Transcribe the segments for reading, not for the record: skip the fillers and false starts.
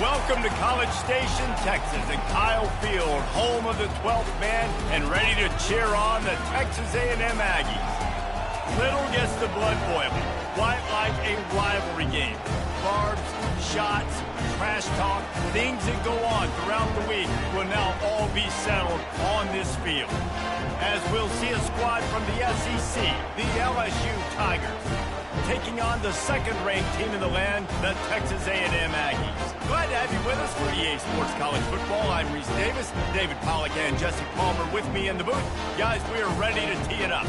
Welcome to College Station, Texas, at Kyle Field, home of the 12th man, and ready to cheer on the Texas A&M Aggies. Little gets the blood boiling, quite like a rivalry game. Barbs, shots, trash talk, things that go on throughout the week will now all be settled on this field. As we'll see a squad from the SEC, the LSU Tigers, taking on the second-ranked team in the land, the Texas A&M Aggies. Glad to have you with us for EA Sports College Football. I'm Reese Davis, David Pollack and Jesse Palmer with me in the booth. Guys, we are ready to tee it up.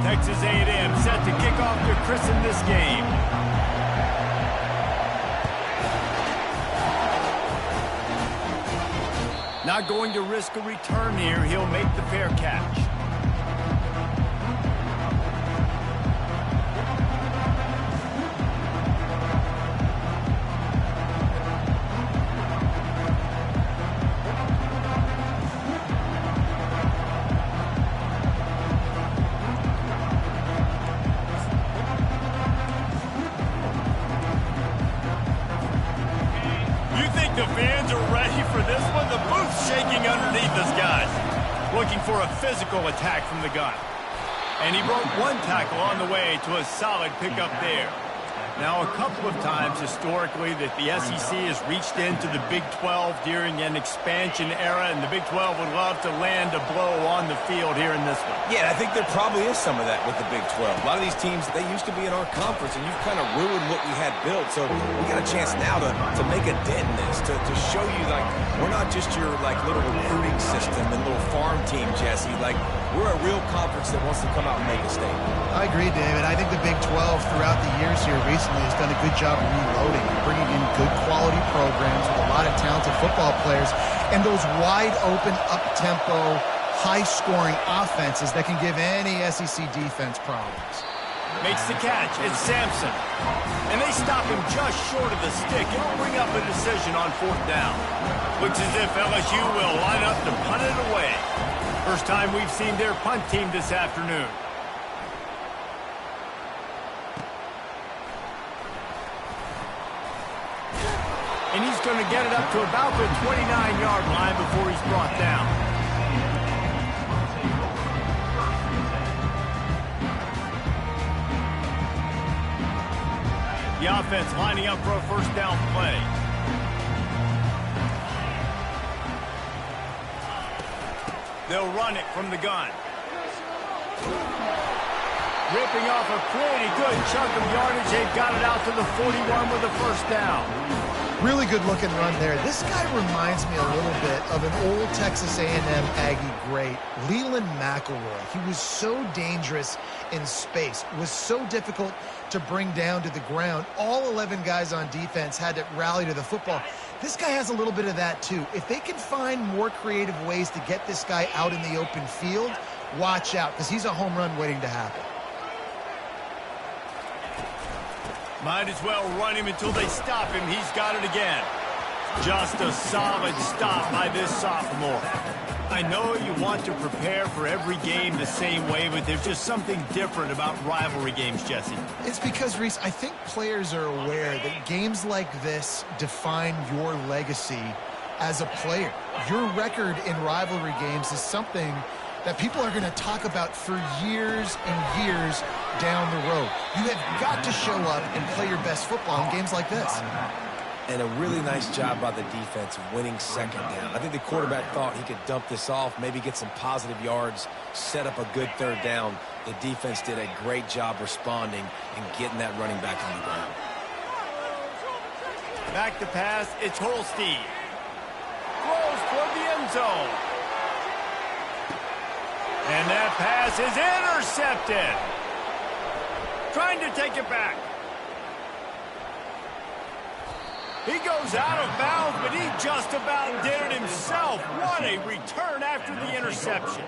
Texas A&M set to kick off to christen this game. Not going to risk a return here. He'll make the fair catch. The fans are ready for this one. The booth's shaking underneath us, guys. Looking for a physical attack from the gun. And he broke one tackle on the way to a solid pickup there. Now, a couple of times historically that the SEC has reached into the Big 12 during an expansion era, and the Big 12 would love to land a blow on the field here in this one. Yeah, I think there probably is some of that with the Big 12. A lot of these teams, they used to be in our conference, and you've kind of ruined what we had built. So we got a chance now to make a dent in this, to show you, like, we're not just your, like, little recruiting system and little farm team, Jesse. Like, we're a real conference that wants to come out and make a statement. I agree, David. I think the Big 12 throughout the years here recently has done a good job of reloading and bringing in good quality programs with a lot of talented football players and those wide open, up-tempo, high-scoring offenses that can give any SEC defense problems. Makes the catch. It's Sampson. And they stop him just short of the stick. It'll bring up a decision on fourth down. Looks as if LSU will line up to punt it away. First time we've seen their punt team this afternoon. And he's going to get it up to about the 29-yard line before he's brought down. The offense lining up for a first down play. They'll run it from the gun. Ripping off a pretty good chunk of yardage. They've got it out to the 41 with a first down. Really good looking run there. This guy reminds me a little bit of an old Texas A&M Aggie great, Leland McElroy. He was so dangerous in space, was so difficult to bring down to the ground. All 11 guys on defense had to rally to the football. This guy has a little bit of that too. If they can find more creative ways to get this guy out in the open field, watch out, because he's a home run waiting to happen. Might as well run him until they stop him. He's got it again. Just a solid stop by this sophomore. I know you want to prepare for every game the same way, but there's just something different about rivalry games, Jesse. It's because, Reese, I think players are aware that games like this define your legacy as a player. Your record in rivalry games is something that people are going to talk about for years and years down the road. You have got to show up and play your best football in games like this. And a really nice job by the defense winning second down. I think the quarterback thought he could dump this off, maybe get some positive yards, set up a good third down. The defense did a great job responding and getting that running back on the ground. Back to pass, it's Holstein. Throws toward the end zone. And that pass is intercepted. Trying to take it back. He goes out of bounds, but he just about did it himself. What a return after the interception.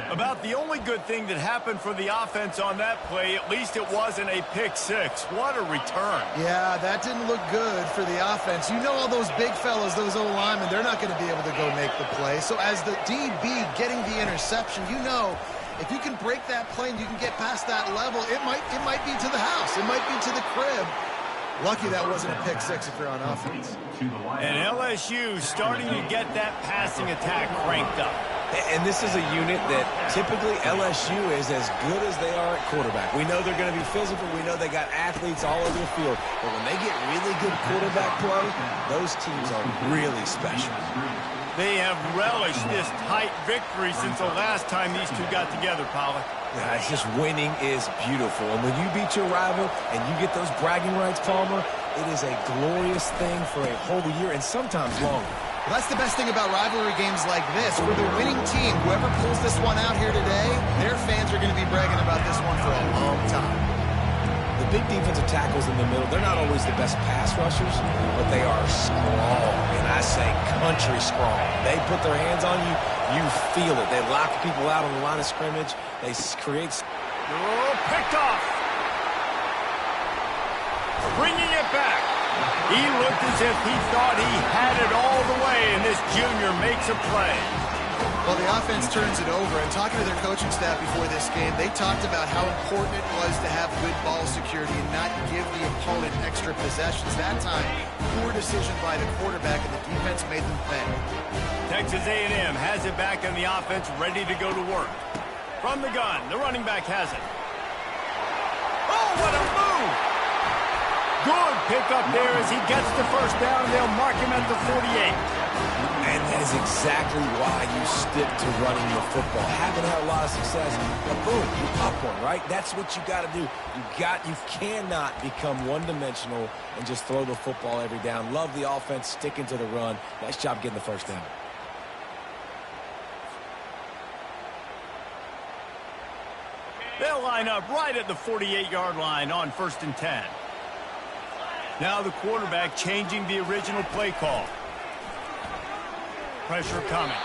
About the only good thing that happened for the offense on that play, at least it wasn't a pick six. What a return. Yeah, that didn't look good for the offense. You know all those big fellas, those O-linemen, they're not going to be able to go make the play. So as the DB getting the interception, you know if you can break that play and you can get past that level, it might be to the house. It might be to the crib. Lucky that wasn't a pick six if you're on offense. And LSU starting to get that passing attack cranked up. And this is a unit that typically LSU is as good as they are at quarterback. We know they're going to be physical. We know they got athletes all over the field. But when they get really good quarterback play, those teams are really special. They have relished this tight victory since the last time these two got together, Pollard. Yeah, it's just winning is beautiful. And when you beat your rival and you get those bragging rights, Palmer, it is a glorious thing for a whole year and sometimes longer. Well, that's the best thing about rivalry games like this. For the winning team, whoever pulls this one out here today, their fans are going to be bragging about this one for a long time. The big defensive tackles in the middle, they're not always the best pass rushers, but they are strong, and I say country strong. They put their hands on you, you feel it. They lock people out on the line of scrimmage. They create... Oh, picked off. Bringing it back. He looked as if he thought he had it all the way, and this junior makes a play. Well, the offense turns it over, and talking to their coaching staff before this game, they talked about how important it was to have good ball security and not give the opponent extra possessions. That time, poor decision by the quarterback, and the defense made them pay. Texas A&M has it back on the offense, ready to go to work. From the gun, the running back has it. Oh, what a move! Good pickup there as he gets the first down. They'll mark him at the 48. And that is exactly why you stick to running the football. Haven't had a lot of success, but boom, you pop one, right? That's what you got to do. You cannot become one-dimensional and just throw the football every down. Love the offense, sticking to the run. Nice job getting the first down. They'll line up right at the 48-yard line on 1st and 10. Now the quarterback changing the original play call. Pressure coming.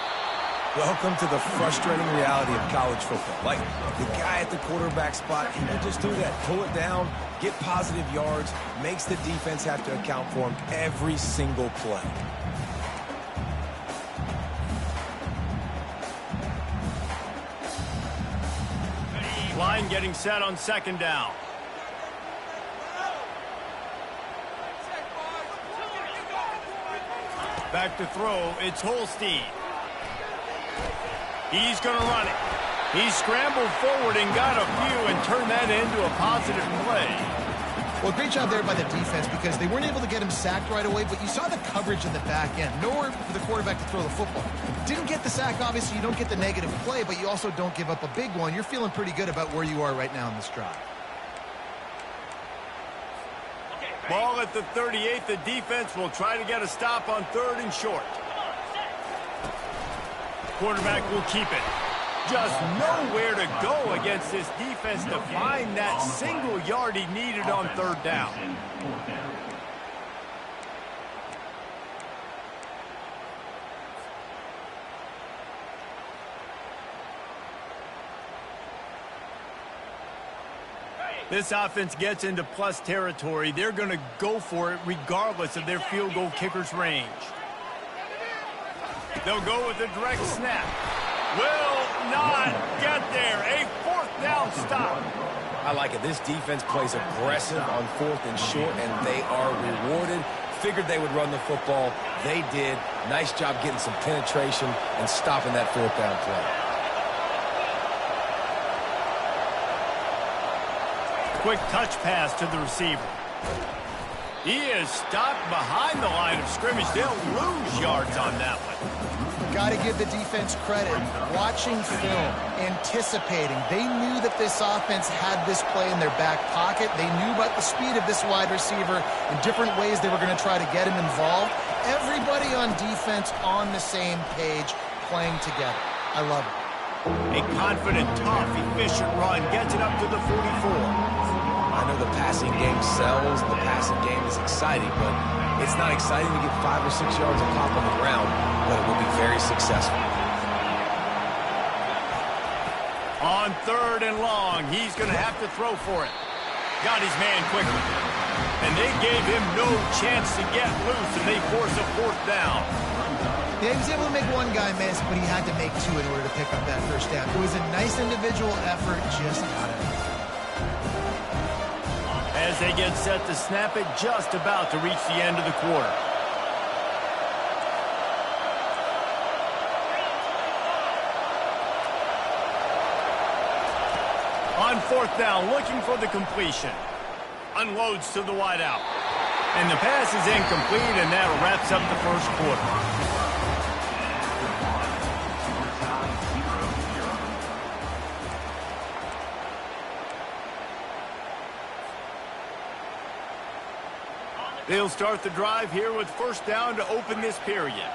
Welcome to the frustrating reality of college football. Like, the guy at the quarterback spot, he can just do that. Pull it down, get positive yards, makes the defense have to account for him every single play. Line getting set on 2nd down. Back to throw, it's Holstein. He's going to run it. He scrambled forward and got a few and turned that into a positive play. Well, great job there by the defense because they weren't able to get him sacked right away, but you saw the coverage in the back end. Nowhere for the quarterback to throw the football. Didn't get the sack, obviously. You don't get the negative play, but you also don't give up a big one. You're feeling pretty good about where you are right now in this drive. Ball at the 38. The defense will try to get a stop on 3rd and short. Quarterback will keep it. Just nowhere to go against this defense to find that single yard he needed on 3rd down. This offense gets into plus territory. They're going to go for it regardless of their field goal kicker's range. They'll go with a direct snap. Will not get there. A 4th down stop. I like it. This defense plays aggressive on 4th and short, and they are rewarded. Figured they would run the football. They did. Nice job getting some penetration and stopping that 4th down play. Quick touch pass to the receiver. He is stopped behind the line of scrimmage. They'll lose yards on that one. Got to give the defense credit. Watching film, anticipating. They knew that this offense had this play in their back pocket. They knew about the speed of this wide receiver and different ways they were going to try to get him involved. Everybody on defense on the same page, playing together. I love it. A confident, tough, efficient run gets it up to the 44. I know the passing game sells, the passing game is exciting, but It's not exciting to get 5 or 6 yards of pop on the ground, but it will be very successful. On 3rd and long, he's going to have to throw for it. Got his man quickly. And they gave him no chance to get loose, and they force a 4th down. Yeah, he was able to make one guy miss, but he had to make 2 in order to pick up that first down. It was a nice individual effort, just not enough. As they get set to snap it, just about to reach the end of the quarter. On 4th down, looking for the completion. Unloads to the wideout. And the pass is incomplete, and that wraps up the first quarter. They'll start the drive here with 1st down to open this period.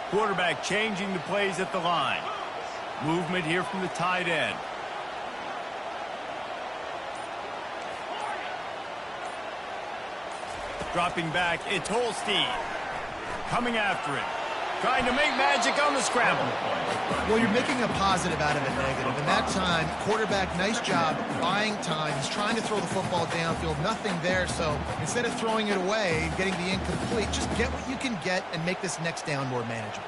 Quarterback changing the plays at the line. Movement here from the tight end. Dropping back, it's Holstein. Coming after it. Trying to make magic on the scramble. Well, you're making a positive out of a negative. And that time, quarterback, nice job buying time. He's trying to throw the football downfield. Nothing there. So instead of throwing it away, getting the incomplete, just get what you can get and make this next down more manageable.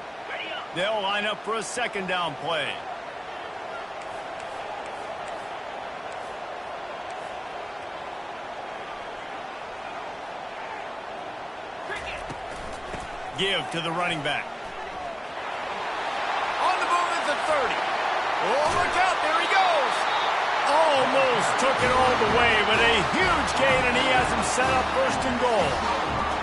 They'll line up for a 2nd down play. Give to the running back. On the move at the 30. Oh, look out, there he goes. Almost took it all the way, but a huge gain, and he has him set up 1st and goal.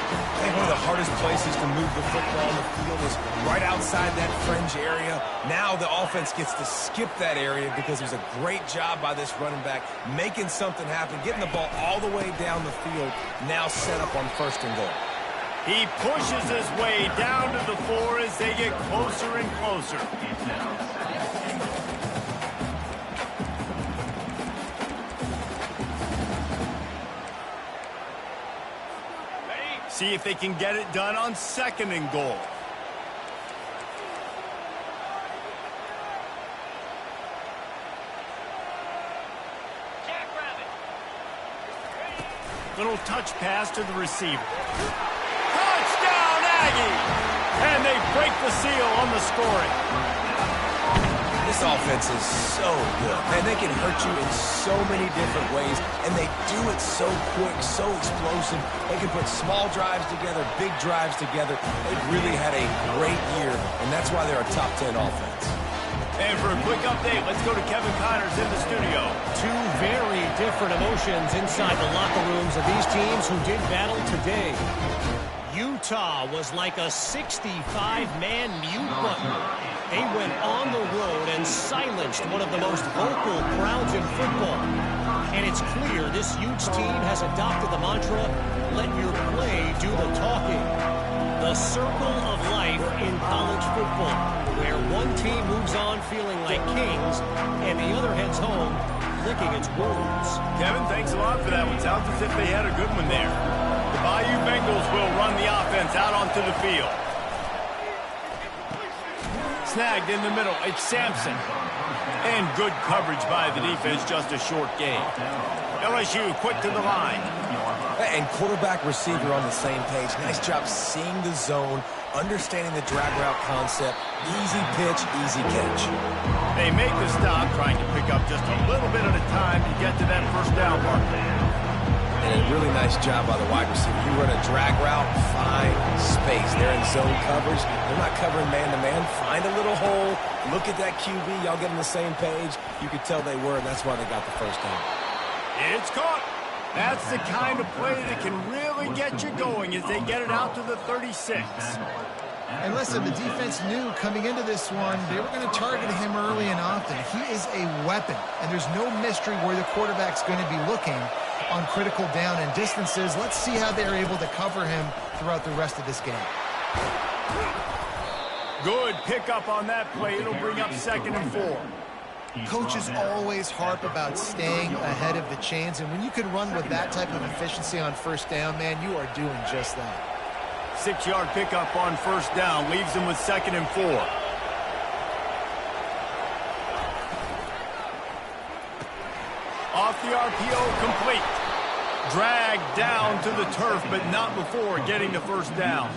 I think one of the hardest places to move the football on the field is right outside that fringe area. Now the offense gets to skip that area because there's a great job by this running back making something happen, getting the ball all the way down the field, now set up on 1st and goal. He pushes his way down to the 4 as they get closer and closer. See if they can get it done on 2nd and goal. Little touch pass to the receiver. Touchdown, Aggie! And they break the seal on the scoring. This offense is so good. Man, they can hurt you in so many different ways, and they do it so quick, so explosive. They can put small drives together, big drives together. They've really had a great year, and that's why they're a top 10 offense. And for a quick update, let's go to Kevin Connors in the studio. 2 very different emotions inside the locker rooms of these teams who did battle today. Utah was like a 65-man mute button. They went on the road and silenced one of the most vocal crowds in football. And it's clear this huge team has adopted the mantra, let your play do the talking. The circle of life in college football, where one team moves on feeling like kings and the other heads home licking its wounds. Kevin, thanks a lot for that one. Sounds as if they had a good one there. The Bayou Bengals will run the offense out onto the field. Snagged in the middle, it's Sampson. And good coverage by the defense, just a short gain. LSU quick to the line. And quarterback receiver on the same page. Nice job seeing the zone, understanding the drag route concept. Easy pitch, easy catch. They make the stop, trying to pick up just a little bit at a time to get to that 1st down mark. And a really nice job by the wide receiver. You run a drag route, find space. They're in zone coverage. They're not covering man-to-man. Find a little hole. Look at that QB. Y'all get on the same page. You could tell they were, and that's why they got the 1st down. It's caught. That's the kind of play that can really get you going as they get it out to the 36. And listen, the defense knew coming into this one, they were going to target him early and often. He is a weapon, and there's no mystery where the quarterback's going to be looking on critical down and distances. Let's see how they're able to cover him throughout the rest of this game. Good pickup on that play. It'll bring up 2nd and 4. Coaches always harp about staying ahead of the chains, and when you can run with that type of efficiency on first down, man, you are doing just that. 6-yard pickup on first down leaves him with 2nd and 4. Off the RPO, complete. Dragged down to the turf, but not before getting the first down.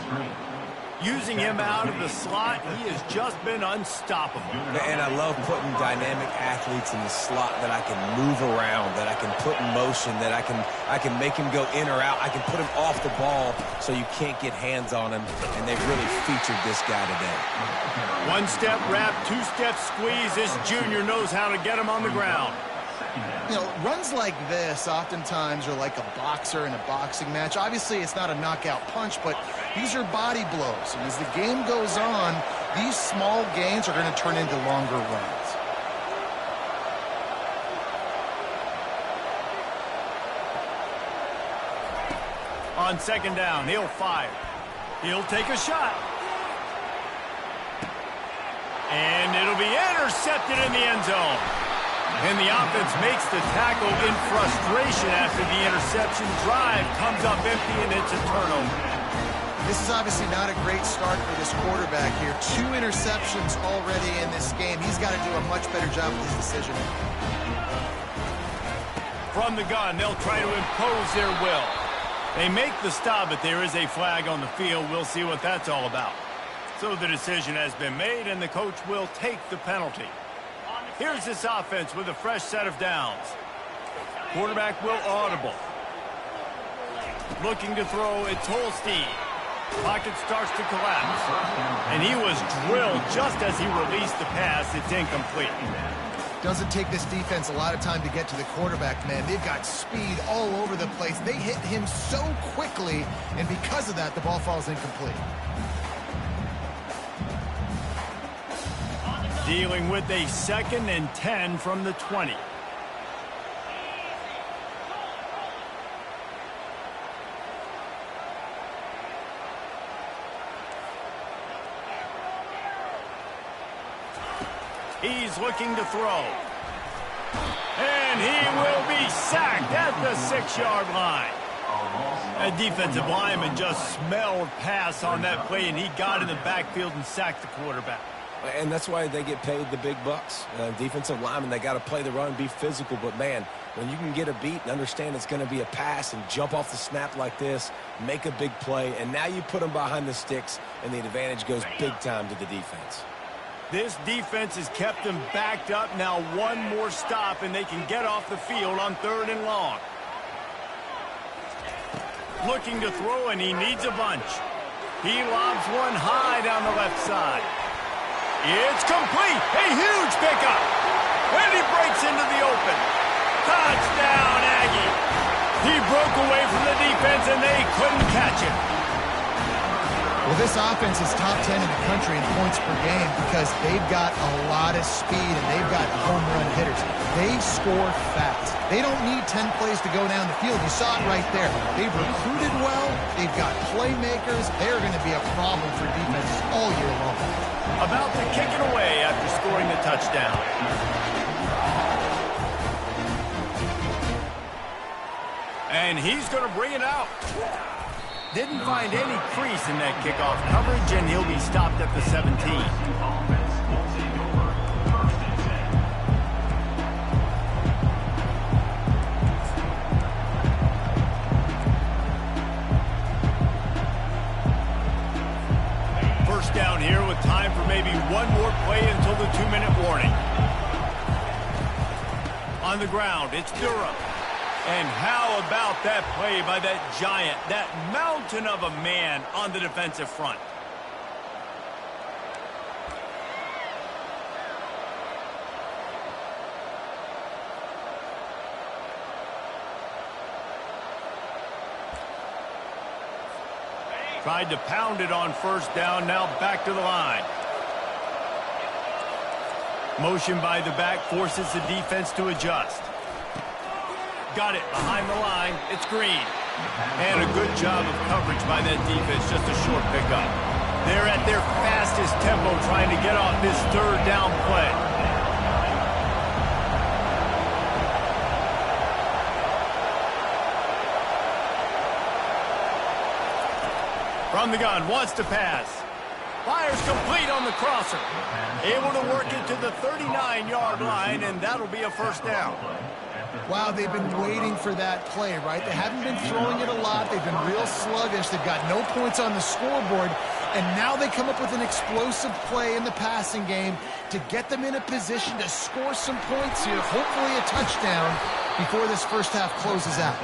Using him out of the slot, he has just been unstoppable. And I love putting dynamic athletes in the slot that I can move around, that I can put in motion, that I can make him go in or out. I can put him off the ball so you can't get hands on him, and they've really featured this guy today. 1-step wrap, 2-step squeeze. This junior knows how to get him on the ground. You know, runs like this oftentimes are like a boxer in a boxing match. Obviously, it's not a knockout punch, but these are body blows. And as the game goes on, these small gains are going to turn into longer runs. On 2nd down, he'll fire. He'll take a shot. And it'll be intercepted in the end zone. And the offense makes the tackle in frustration after the interception. Drive comes up empty, and it's a turnover. This is obviously not a great start for this quarterback here. 2 interceptions already in this game. He's got to do a much better job with his decision. From the gun, they'll try to impose their will. They make the stop, but there is a flag on the field. We'll see what that's all about. So the decision has been made, and the coach will take the penalty. Here's this offense with a fresh set of downs. Quarterback will audible. Looking to throw, it's Holstein. Pocket starts to collapse. And he was drilled just as he released the pass. It's incomplete. Doesn't take this defense a lot of time to get to the quarterback, man. They've got speed all over the place. They hit him so quickly, and because of that, the ball falls incomplete. Dealing with a 2nd and 10 from the 20. He's looking to throw. And he will be sacked at the 6-yard line. A defensive lineman just smelled pass on that play, and he got in the backfield and sacked the quarterback. And that's why they get paid the big bucks. Defensive linemen, they got to play the run, be physical. But, man, when you can get a beat and understand it's going to be a pass and jump off the snap like this, make a big play, and now you put them behind the sticks, and the advantage goes big time to the defense. This defense has kept them backed up. Now one more stop, and they can get off the field on 3rd and long. Looking to throw, and he needs a bunch. He lobs one high down the left side. It's complete. A huge pickup. And he breaks into the open. Touchdown, Aggie. He broke away from the defense, and they couldn't catch him. Well, this offense is top 10 in the country in points per game because they've got a lot of speed and they've got home run hitters. They score fast. They don't need 10 plays to go down the field. You saw it right there. They've recruited well. They've got playmakers. They're going to be a problem for defenses all year long. About to kick it away after scoring the touchdown. And he's going to bring it out. Didn't find any crease in that kickoff coverage, and he'll be stopped at the 17. First down here with time for maybe one more play until the 2-minute warning. On the ground, it's Durham. And how about that play by that giant, that mountain of a man on the defensive front? Tried to pound it on first down, now back to the line. Motion by the back forces the defense to adjust. Got it behind the line. It's Green. And a good job of coverage by that defense. Just a short pickup. They're at their fastest tempo trying to get off this 3rd down play. From the gun, wants to pass. Fires complete on the crosser. Able to work it to the 39-yard line, and that'll be a first down. Wow, they've been waiting for that play, right? They haven't been throwing it a lot. They've been real sluggish. They've got no points on the scoreboard. And now they come up with an explosive play in the passing game to get them in a position to score some points here, hopefully a touchdown, before this first half closes out.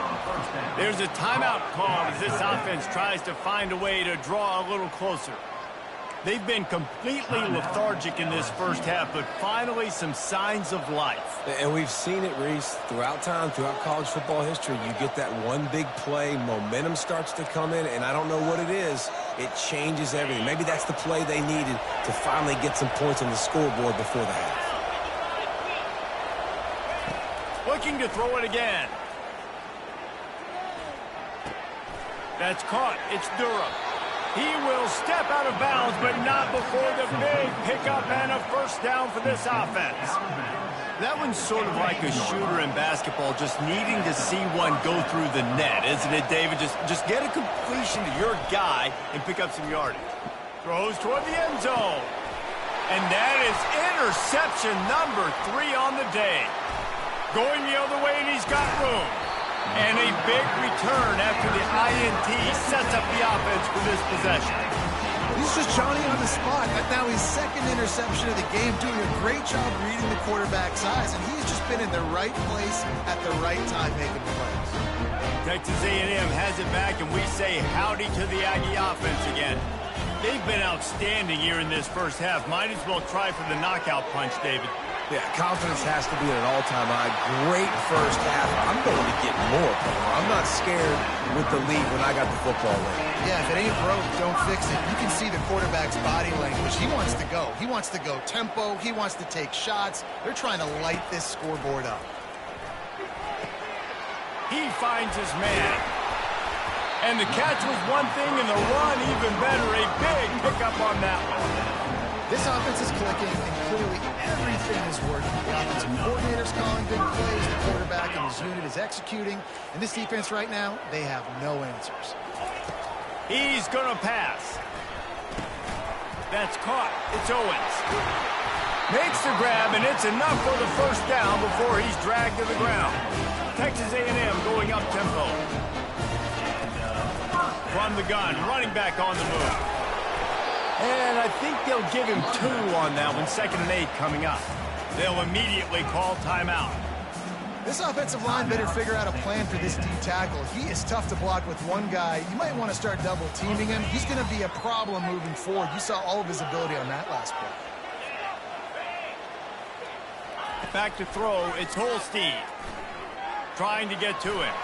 There's a timeout called as this offense tries to find a way to draw a little closer. They've been completely lethargic in this first half, but finally some signs of life. And we've seen it, Reese, throughout time, throughout college football history. You get that one big play, momentum starts to come in, and I don't know what it is. It changes everything. Maybe that's the play they needed to finally get some points on the scoreboard before the half. Looking to throw it again. That's caught. It's Durham. He will step out of bounds, but not before the big pickup and a first down for this offense. That one's sort of like a shooter in basketball, just needing to see one go through the net, isn't it, David? Just get a completion to your guy and pick up some yardage. Throws toward the end zone. And that is interception number 3 on the day. Going the other way, and he's got room. And a big return after the INT sets up the offense for this possession. He's just Johnny on the spot. Now his second interception of the game, doing a great job reading the quarterback's eyes, and he's just been in the right place at the right time making plays. Texas A&M has it back, and we say howdy to the Aggie offense again. They've been outstanding here in this first half. Might as well try for the knockout punch, David. Yeah, confidence has to be at an all-time high. Great first half. I'm going to get more. I'm not scared with the lead when I got the football in. Yeah, if it ain't broke, don't fix it. You can see the quarterback's body language. He wants to go. He wants to go tempo. He wants to take shots. They're trying to light this scoreboard up. He finds his man. And the catch was one thing, and the run even better. A big pickup on that one. This offense is clicking, and clearly everything is working. The offensive coordinator's calling big plays. The quarterback and his unit is executing. And this defense right now, they have no answers. He's going to pass. That's caught. It's Owens. Makes the grab, and it's enough for the first down before he's dragged to the ground. Texas A&M going up tempo. From the gun, running back on the move. And I think they'll give him 2 on that one. 2nd and 8 coming up. They'll immediately call timeout. This offensive line better figure out a plan for this D tackle. He is tough to block with one guy. You might want to start double teaming him. He's going to be a problem moving forward. You saw all of his ability on that last play. Back to throw. It's Holstein. Trying to get to him.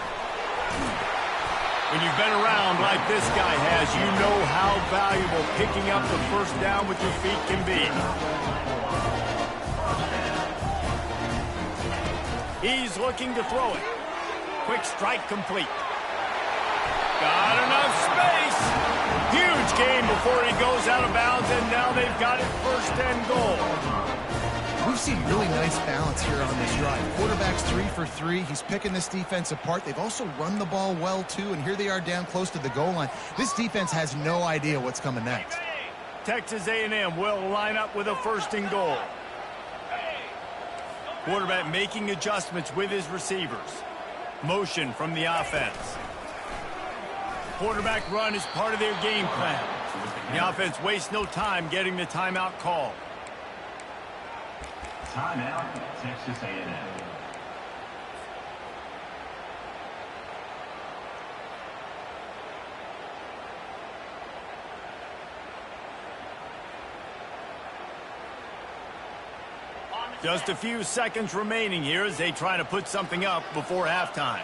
When you've been around like this guy has, you know how valuable picking up the first down with your feet can be. He's looking to throw it. Quick strike complete. Got enough space. Huge gain before he goes out of bounds, and now they've got it 1st and goal. We've seen really nice balance here on this drive. Quarterback's 3 for 3. He's picking this defense apart. They've also run the ball well, too, and here they are down close to the goal line. This defense has no idea what's coming next. Texas A&M will line up with a 1st and goal. Quarterback making adjustments with his receivers. Motion from the offense. Quarterback run is part of their game plan. The offense wastes no time getting the timeout call. Timeout, Texas A&M. Just a few seconds remaining here as they try to put something up before halftime.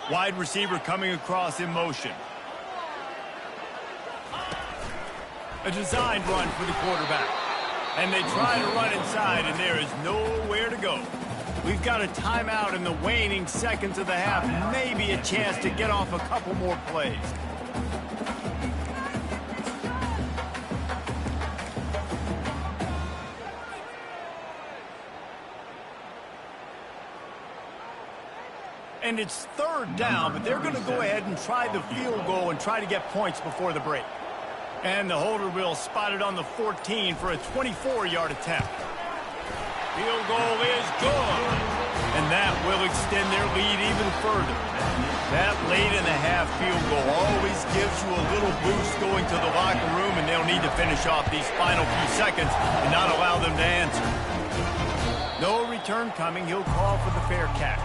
Wide receiver coming across in motion. A designed run for the quarterback. And they try to run inside, and there is nowhere to go. We've got a timeout in the waning seconds of the half. Maybe a chance to get off a couple more plays. And it's third down, but they're going to go ahead and try the field goal and try to get points before the break. And the holder will spot it on the 14 for a 24-yard attempt. Field goal is good. And that will extend their lead even further. That late-in-the-half field goal always gives you a little boost going to the locker room, and they'll need to finish off these final few seconds and not allow them to answer. No return coming. He'll call for the fair catch.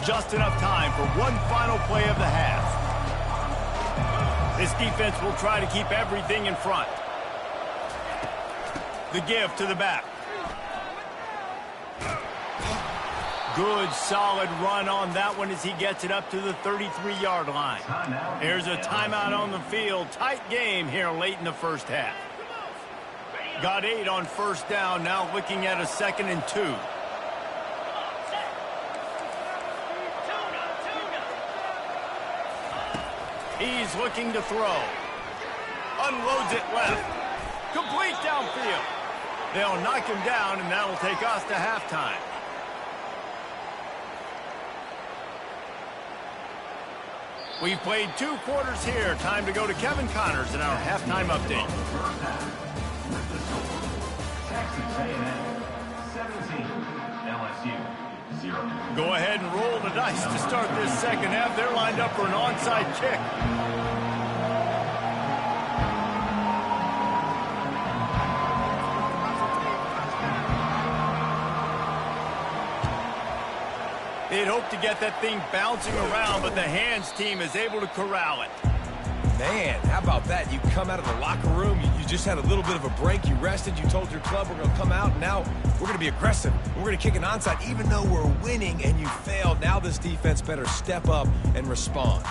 Just enough time for one final play of the half. This defense will try to keep everything in front. The give to the back. Good, solid run on that one as he gets it up to the 33-yard line. Here's a timeout on the field. Tight game here late in the first half. Got 8 on first down, now looking at a 2nd and 2. He's looking to throw. Unloads it left. Complete downfield. They'll knock him down, and that'll take us to halftime. We've played 2 quarters here. Time to go to Kevin Connors in our halftime update. Texas A&M 17, LSU 0. Go ahead and roll the dice to start this second half. They're lined up for an onside kick. They'd hoped to get that thing bouncing around, but the hands team is able to corral it. Man, how about that? You come out of the locker room, you just had a little bit of a break, you rested, you told your club we're going to come out, and now we're going to be aggressive. We're going to kick an onside, even though we're winning and you failed. Now this defense better step up and respond.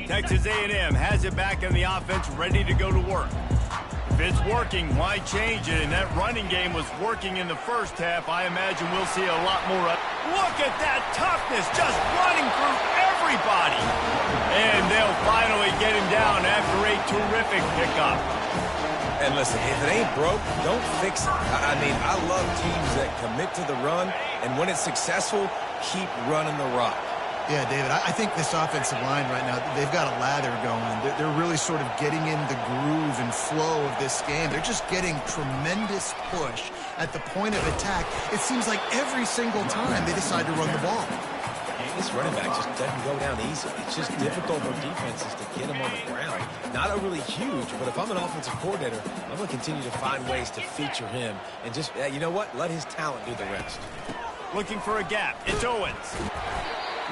Texas A&M has it back in the offense, ready to go to work. If it's working, why change it? And that running game was working in the first half. I imagine we'll see a lot more. Look at that toughness, just running through everybody. And they'll finally get him down after a terrific pickup. And listen, if it ain't broke, don't fix it. I mean, I love teams that commit to the run, and when it's successful, keep running the rock. Yeah, David, I think this offensive line right now, they've got a lather going. They're really sort of getting in the groove and flow of this game. They're just getting tremendous push at the point of attack. It seems like every single time they decide to run the ball. This running back just doesn't go down easy. It's just difficult for defenses to get him on the ground. Not overly huge, but if I'm an offensive coordinator, I'm going to continue to find ways to feature him and just, you know what, let his talent do the rest. Looking for a gap. It's Owens.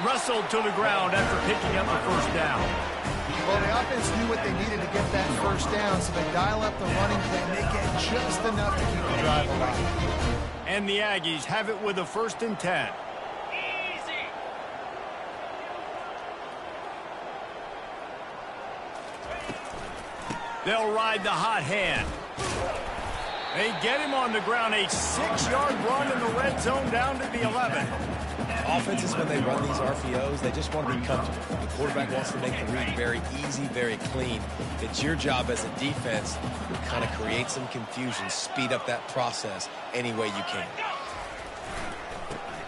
Wrestled to the ground after picking up the first down. Well, the offense knew what they needed to get that first down, so they dial up the running play, and they get just enough to keep the drive alive. And the Aggies have it with a 1st and 10. They'll ride the hot hand. They get him on the ground, a 6-yard run in the red zone down to the 11. Offenses, when they run these RPOs, they just want to be comfortable. The quarterback wants to make the read very easy, very clean. It's your job as a defense to kind of create some confusion, speed up that process any way you can.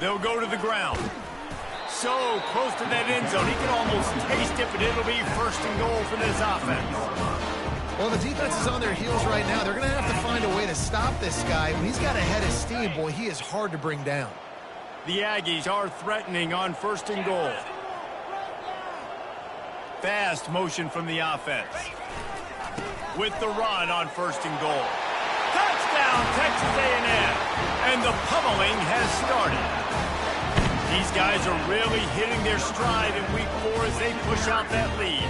They'll go to the ground. So close to that end zone, he can almost taste it, but it'll be 1st and goal for this offense. Well, the defense is on their heels right now. They're going to have to find a way to stop this guy. When he's got a head of steam, boy, he is hard to bring down. The Aggies are threatening on 1st and goal. Fast motion from the offense. With the run on 1st and goal. Touchdown, Texas A&M. And the pummeling has started. These guys are really hitting their stride in week 4 as they push out that lead.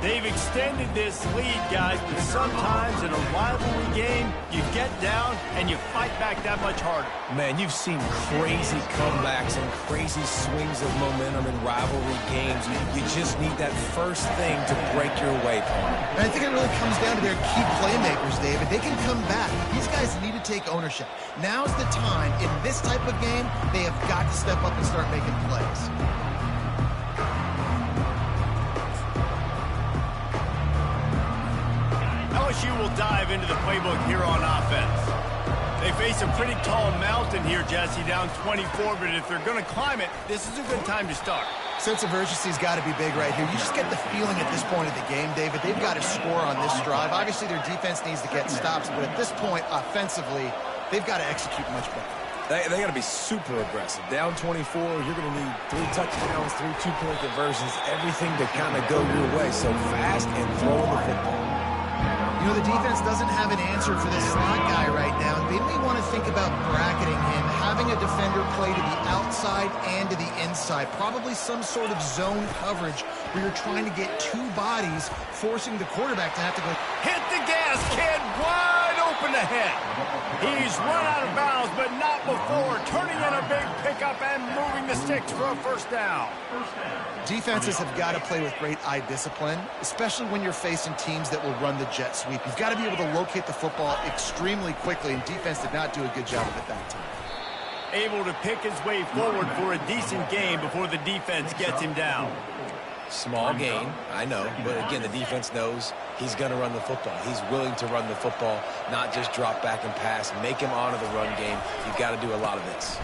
They've extended this lead, guys, but sometimes in a rivalry game, you get down and you fight back that much harder. Man, you've seen crazy comebacks and crazy swings of momentum in rivalry games. You just need that first thing to break your way, Paul. And I think it really comes down to their key playmakers, David. They can come back. These guys need to take ownership. Now's the time. In this type of game, they have got to step up and start making plays. LSU will dive into the playbook here on offense. They face a pretty tall mountain here, Jesse, down 24, but if they're going to climb it, this is a good time to start. Sense of urgency's got to be big right here. You just get the feeling at this point of the game, David, they've got to score on this drive. Obviously, their defense needs to get stops, but at this point, offensively, they've got to execute much better. They got to be super aggressive. Down 24, you're going to need 3 touchdowns, 3 two-point conversions, everything to kind of go your way. So fast and throwing the football. You know, the defense doesn't have an answer for this slot guy right now, and they may want to think about bracketing him, having a defender play to the outside and to the inside, probably some sort of zone coverage where you're trying to get 2 bodies, forcing the quarterback to have to go. Hit the gas, kid, wide open ahead. He's run out of bounds, but not before, turning in a big pickup and moving the sticks for a first down. Defenses have got to play with great eye discipline, especially when you're facing teams that will run the jet sweep. You've got to be able to locate the football extremely quickly, and defense did not do a good job of it that time. Able to pick his way forward for a decent gain before the defense gets him down. Small gain, I know, but again, the defense knows he's going to run the football. He's willing to run the football, not just drop back and pass, make him honor the run game. You've got to do a lot of this.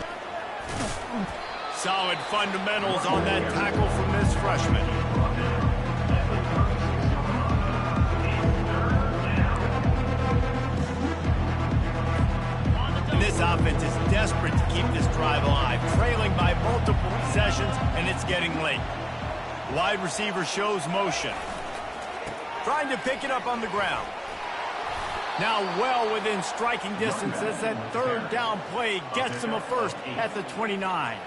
Solid fundamentals on that tackle from this freshman. And this offense is desperate to keep this drive alive, trailing by multiple possessions, and it's getting late. Wide receiver shows motion. Trying to pick it up on the ground. Now well within striking distance as that third down play gets him a first at the 29.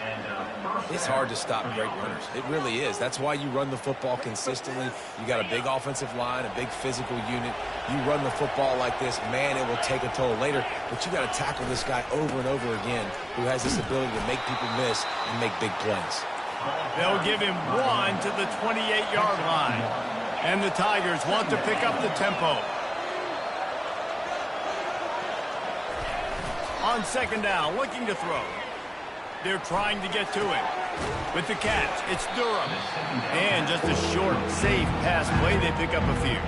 It's hard to stop great runners. It really is. That's why you run the football consistently. You got a big offensive line, a big physical unit. You run the football like this, man, it will take a toll later. But you got to tackle this guy over and over again who has this ability to make people miss and make big plays. They'll give him 1 to the 28-yard line. And the Tigers want to pick up the tempo. On second down, looking to throw. They're trying to get to it. With the catch, it's Durham. And just a short, safe pass play, they pick up a few.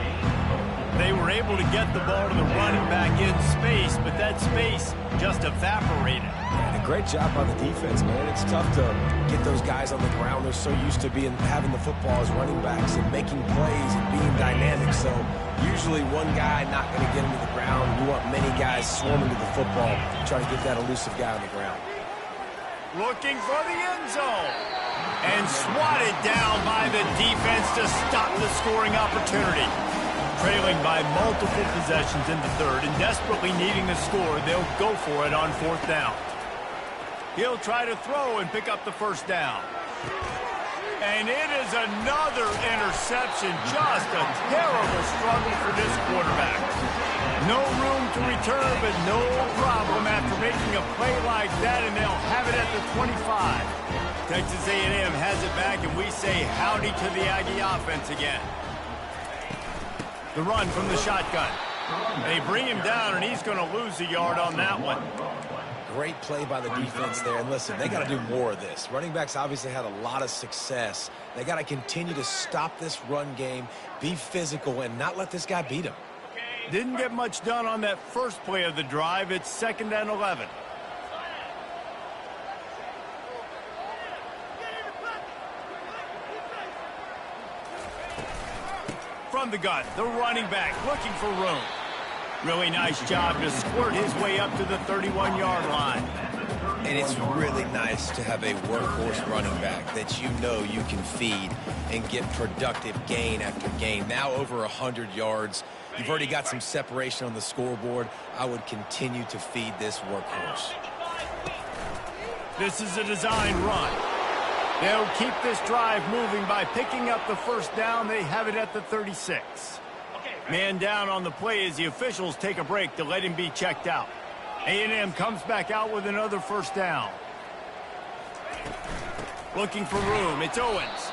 They were able to get the ball to the running back in space, but that space just evaporated. And a great job by the defense, man. It's tough to get those guys on the ground. They're so used to having the football as running backs and making plays and being dynamic. So usually one guy not going to get him to the ground. You want many guys swarming to the football, trying to get that elusive guy on the ground. Looking for the end zone. And swatted down by the defense to stop the scoring opportunity. Trailing by multiple possessions in the third and desperately needing the score, they'll go for it on fourth down. He'll try to throw and pick up the first down. And it is another interception. Just a terrible struggle for this quarterback. No room to return, but no problem after making a play like that, and they'll have it at the 25. Texas A&M has it back, and we say howdy to the Aggie offense again. The run from the shotgun. They bring him down, and he's going to lose a yard on that one. Great play by the defense there. And listen, they got to do more of this. Running backs obviously had a lot of success. They got to continue to stop this run game, be physical, and not let this guy beat him. Didn't get much done on that first play of the drive. It's 2nd and 11. From the gun, the running back looking for room. Really nice job to squirt his way up to the 31-yard line. And it's really nice to have a workhorse running back that you know you can feed and get productive gain after gain. Now over 100 yards. You've already got some separation on the scoreboard. I would continue to feed this workhorse. This is a design run. They'll keep this drive moving by picking up the first down. They have it at the 36. Man down on the play as the officials take a break to let him be checked out. A&M comes back out with another first down. Looking for room. It's Owens.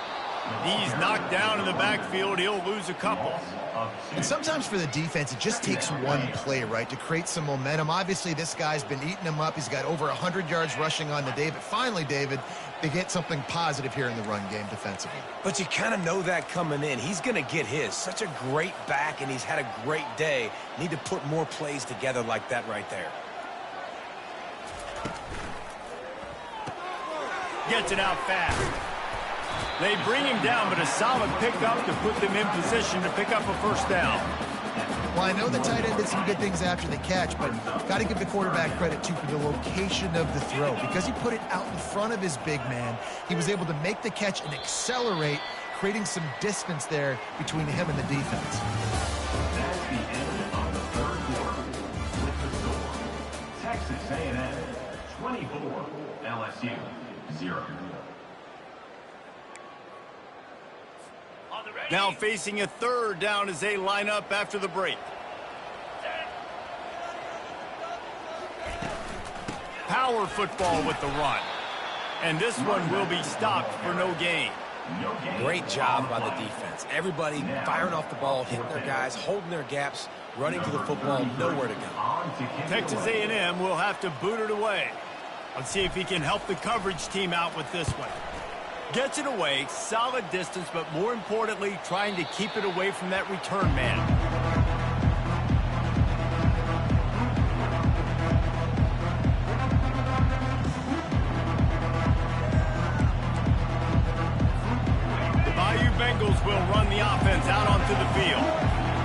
He's knocked down in the backfield. He'll lose a couple. And sometimes for the defense, it just takes one play, right, to create some momentum. Obviously, this guy's been eating him up. He's got over 100 yards rushing on the day. But finally, David, they get something positive here in the run game defensively. But you kind of know that coming in. He's going to get his. Such a great back, and he's had a great day. Need to put more plays together like that right there. Gets it out fast. They bring him down, but a solid pickup to put them in position to pick up a first down. Well, I know the tight end did some good things after the catch, but got to give the quarterback credit, too, for the location of the throw. Because he put it out in front of his big man, he was able to make the catch and accelerate, creating some distance there between him and the defense. That's the end of the third quarter with the score. Texas A&M 24, LSU 0. Now facing a third down as they line up after the break. Power football with the run. And this one will be stopped for no gain. Great job by the defense. Everybody firing off the ball, hitting their guys, holding their gaps, running to the football, nowhere to go. Texas A&M will have to boot it away. Let's see if he can help the coverage team out with this one. Gets it away, solid distance, but more importantly, trying to keep it away from that return man. The Bayou Bengals will run the offense out onto the field.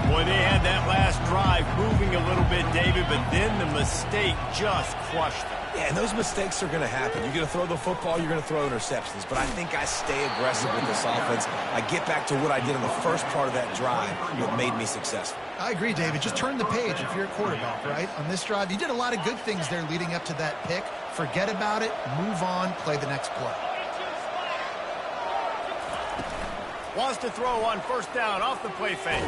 Boy, they had that last drive moving a little bit, David, but then the mistake just crushed them. Yeah, and those mistakes are going to happen. You're going to throw the football, you're going to throw interceptions. But I think I stay aggressive with this offense. I get back to what I did in the first part of that drive that made me successful. I agree, David. Just turn the page if you're a quarterback, right? On this drive, you did a lot of good things there leading up to that pick. Forget about it, move on, play the next play. Wants to throw on first down off the play fake.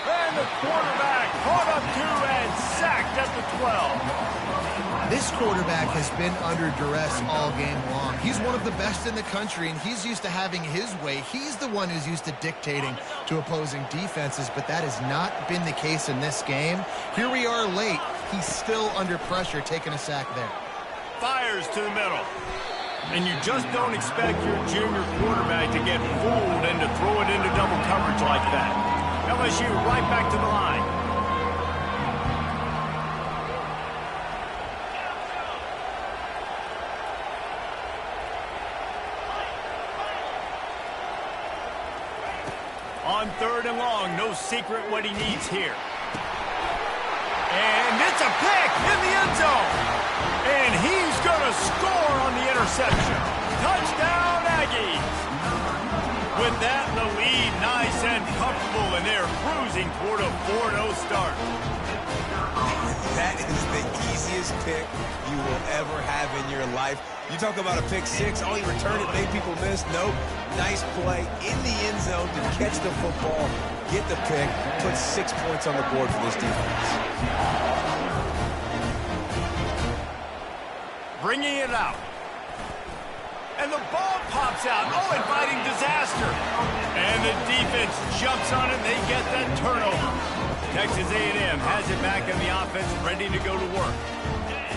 And the quarterback caught up to and sacked at the 12. This quarterback has been under duress all game long. He's one of the best in the country, and he's used to having his way. He's the one who's used to dictating to opposing defenses, but that has not been the case in this game. Here we are late. He's still under pressure, taking a sack there. Fires to the middle. And you just don't expect your junior quarterback to get fooled and to throw it into double coverage like that. LSU right back to the line. On third and long, no secret what he needs here. And it's a pick in the end zone. And he's going to score on the interception. Touchdown, Aggies. With that, the lead nice and comfortable, and they're cruising toward a 4-0 start. That is the easiest pick you will ever have in your life. You talk about a pick six, oh, he returned it, made people miss. Nope. Nice play in the end zone to catch the football, get the pick, put 6 points on the board for this defense. Bringing it out. And the ball pops out. Oh, inviting disaster. And the defense jumps on it. They get that turnover. Texas A&M has it back in the offense, ready to go to work.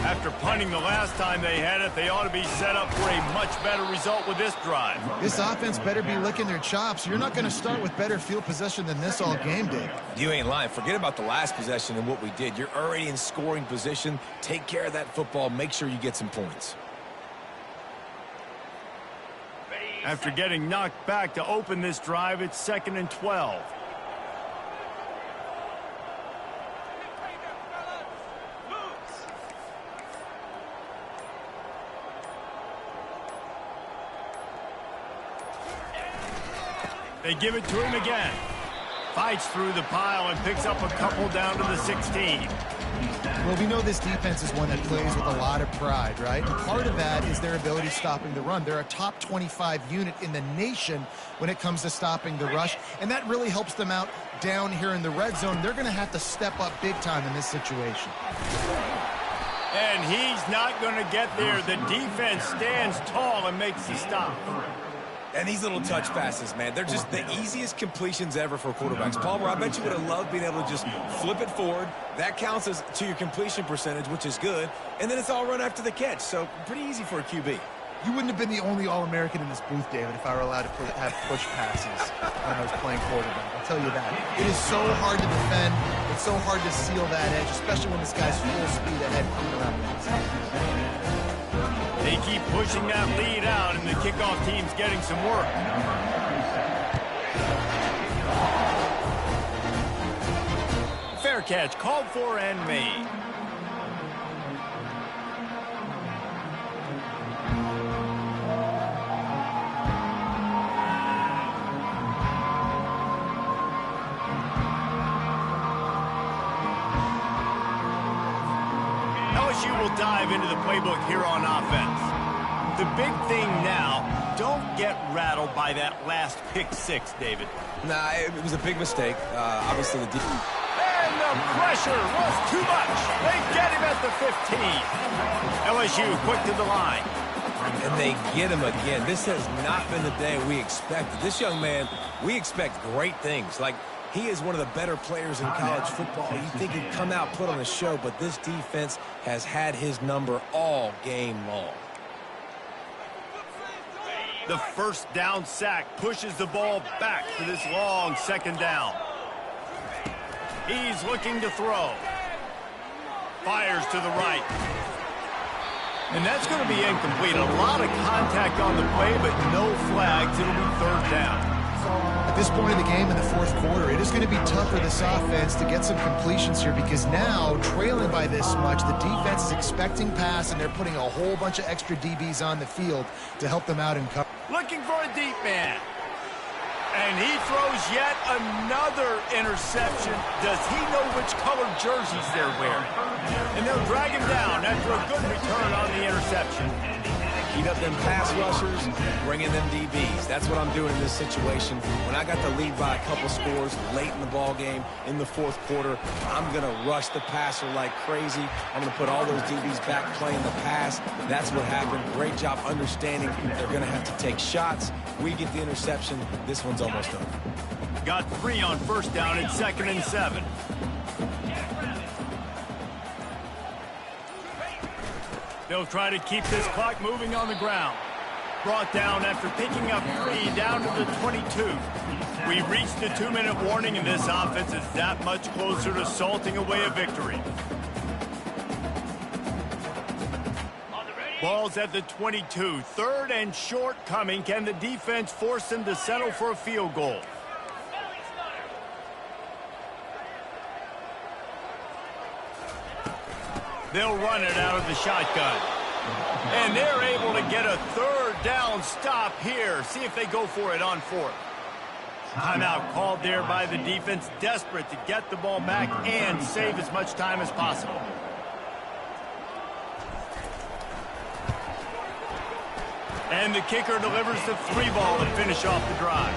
After punting the last time they had it, they ought to be set up for a much better result with this drive. This offense better be licking their chops. You're not going to start with better field possession than this all game, Dave. You ain't lying. Forget about the last possession and what we did. You're already in scoring position. Take care of that football. Make sure you get some points. After getting knocked back to open this drive, it's 2nd and 12. They give it to him again. Fights through the pile and picks up a couple down to the 16. Well, we know this defense is one that plays with a lot of pride, right? And part of that is their ability stopping the run. They're a top 25 unit in the nation when it comes to stopping the rush, and that really helps them out down here in the red zone. They're going to have to step up big time in this situation. And he's not going to get there. The defense stands tall and makes the stop. And these little touch passes, man, they're just the easiest completions ever for quarterbacks. Palmer, I bet you would have loved being able to just flip it forward. That counts as to your completion percentage, which is good. And then it's all run after the catch. So pretty easy for a QB. You wouldn't have been the only All-American in this booth, David, if I were allowed to have push passes when I was playing quarterback. I'll tell you that. It is so hard to defend. It's so hard to seal that edge, especially when this guy's full speed ahead coming around the outside. They keep pushing that lead out, and the kickoff team's getting some work. Fair catch, called for and made. LSU will dive into the playbook here on offense. The big thing now, don't get rattled by that last pick six, David. Nah, it was a big mistake. Obviously, the defense. And the pressure was too much. They get him at the 15. LSU quick to the line. And they get him again. This has not been the day we expected. This young man, we expect great things. Like, he is one of the better players in college football. You think he'd come out, put on a show, but this defense has had his number all game long. The first down sack pushes the ball back for this long second down. He's looking to throw. Fires to the right. And that's going to be incomplete. A lot of contact on the play, but no flags. It'll be third down. At this point in the game in the fourth quarter, it is going to be tough for this offense to get some completions here because now, trailing by this much, the defense is expecting pass, and they're putting a whole bunch of extra DBs on the field to help them out in cover. Looking for a deep man. And he throws yet another interception. Does he know which colored jerseys they're wearing? And they'll drag him down after a good return on the interception. Eat up them pass rushers, bring in them DBs. That's what I'm doing in this situation. When I got the lead by a couple scores late in the ball game, in the fourth quarter, I'm going to rush the passer like crazy. I'm going to put all those DBs back playing the pass. That's what happened. Great job understanding they're going to have to take shots. We get the interception. This one's almost over. Got 3 on first down at 2nd and 7. They'll try to keep this clock moving on the ground. Brought down after picking up 3 down to the 22. We reached the 2-minute warning, and this offense is that much closer to salting away a victory. Ball's at the 22. 3rd and short coming. Can the defense force them to settle for a field goal? They'll run it out of the shotgun. And they're able to get a 3rd down stop here. See if they go for it on 4th. Timeout called there by the defense, desperate to get the ball back and save as much time as possible. And the kicker delivers the 3 ball to finish off the drive.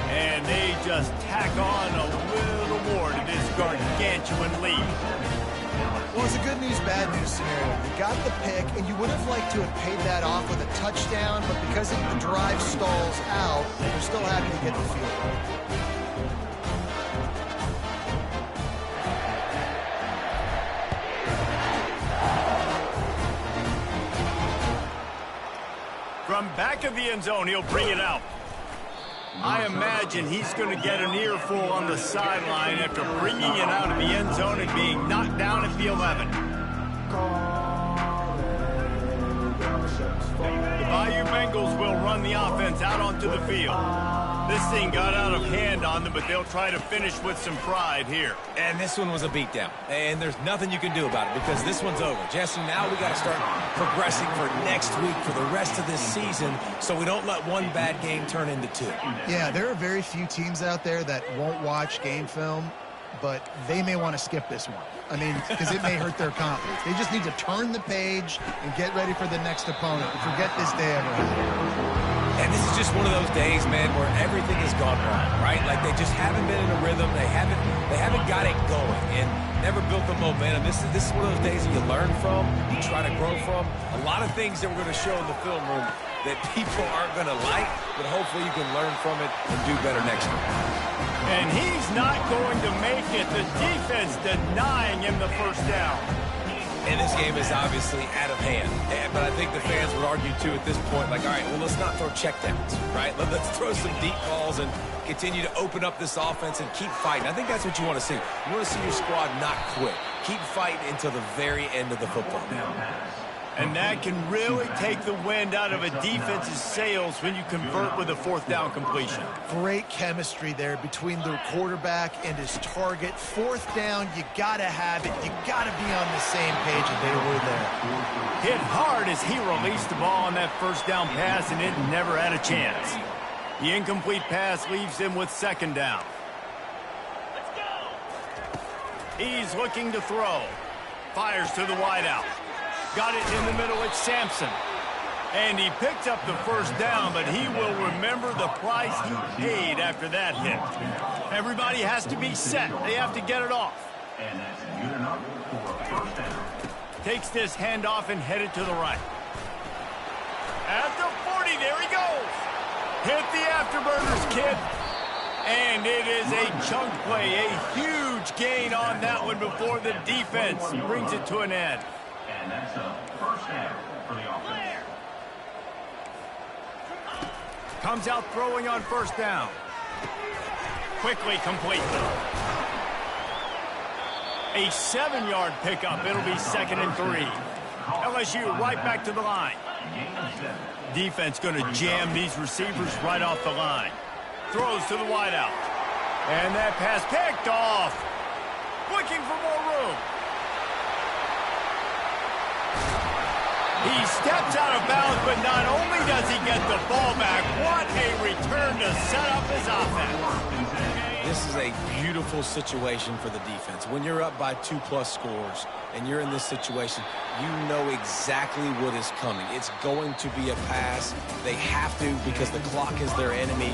And they just tack on a little more to this gargantuan lead. Well, it's a good news, bad news scenario. You got the pick, and you would have liked to have paid that off with a touchdown, but because the drive stalls out, you're still happy to get the field goal. From back of the end zone, he'll bring it out. I imagine he's going to get an earful on the sideline after bringing it out of the end zone and being knocked down at the 11. The Bayou Bengals will run the offense out onto the field. This thing got out of hand on them, but they'll try to finish with some pride here. And this one was a beatdown. And there's nothing you can do about it because this one's over. Jesse, now we got to start progressing for next week, for the rest of this season, so we don't let one bad game turn into 2. Yeah, there are very few teams out there that won't watch game film, but they may want to skip this one. I mean, because it may hurt their confidence. They just need to turn the page and get ready for the next opponent and forget this day ever happened. And this is just one of those days, man, where everything has gone wrong, right? Like they just haven't been in a rhythm. They haven't got it going and never built the momentum. This is one of those days that you learn from, you try to grow from. A lot of things that we're going to show in the film room that people aren't going to like, but hopefully you can learn from it and do better next time. And he's not going to make it. The defense denying him the first down. And this game is obviously out of hand. But I think the fans would argue, too, at this point, like, all right, well, let's not throw checkdowns, right? Let's throw some deep balls and continue to open up this offense and keep fighting. I think that's what you want to see. You want to see your squad not quit. Keep fighting until the very end of the football game. And that can really take the wind out of a defense's sails when you convert with a fourth down completion. Great chemistry there between the quarterback and his target. Fourth down, you got to have it. You got to be on the same page, and they were there. Hit hard as he released the ball on that first down pass, and it never had a chance. The incomplete pass leaves him with second down. He's looking to throw. Fires to the wideout. Got it in the middle, it's Sampson. And he picked up the first down, but he will remember the price he paid after that hit. Everybody has to be set. They have to get it off. And that's good enough for a first down. Takes this handoff and headed to the right. At the 40, there he goes. Hit the afterburners, kid. And it is a chunk play, a huge gain on that one before the defense brings it to an end. And that's a first down for the offense. Comes out throwing on first down. Quickly complete. A 7-yard pickup. It'll be 2nd and 3. LSU right back to the line. Defense going to jam these receivers right off the line. Throws to the wideout. And that pass picked off. Looking for more room. He steps out of bounds, but not only does he get the ball back, what a return to set up his offense. This is a beautiful situation for the defense. When you're up by 2+ scores and you're in this situation, you know exactly what is coming. It's going to be a pass. They have to because the clock is their enemy.